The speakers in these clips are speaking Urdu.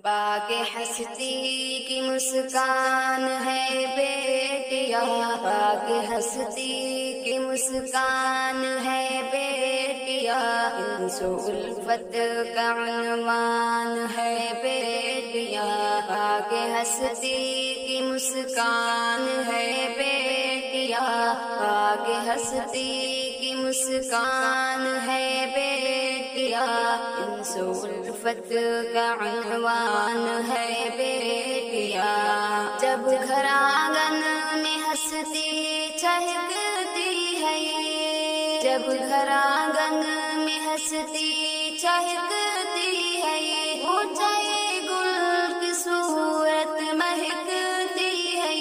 باغ ہستی کی مسکان ہے بیٹیا، باغ ہستی کی مسکان ہے بیٹیا، انس و الفت کا عنوان ہے بیٹیا، باغ ہستی کی مسکان ہے بیٹیا، باغ ہستی کی مسکان ہے بیٹیا، انس و الفت کا عنوان ہے بیٹیا، جب گھر آنگن میں ہستی چہکتی ہے، جب گھر آنگن میں ہستی چہکتی ہے، اونچے گل کی صورت مہکتی ہے،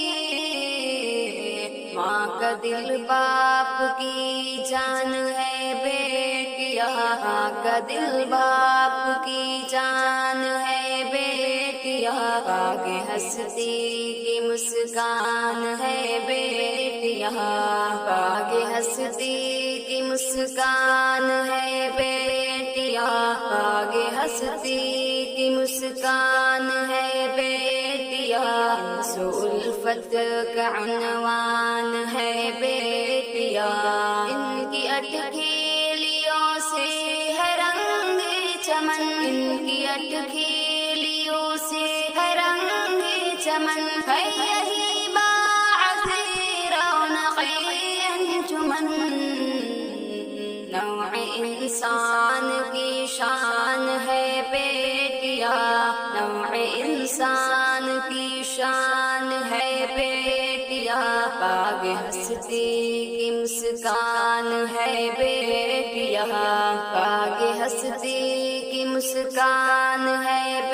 ماں کا دل باپ کی جان ہے بیٹیا، ماں کا دل باپ کی جان ہے بیٹیا، باغ ہستی کی مسکان ہے بیٹیا، باغ ہستی کی مسکان ہے بیٹیا، باغ ہستی کی مسکان ہے بیٹیا، انس و الفت کا عنوان ہے بیٹیا، ان کی اٹکھیلیوں سے ہے رنگ چمن، ان کی اٹکھیلیوں سے ہے رنگ چمن، ہے یہی باعث رونق انجمن، نوع انسان کی شان ہے بیٹیا، نوع انسان کی شان ہے بیٹیا، باغ ہستی کی مسکان ہے بیٹیا، باغ ہستی کی مسکان ہے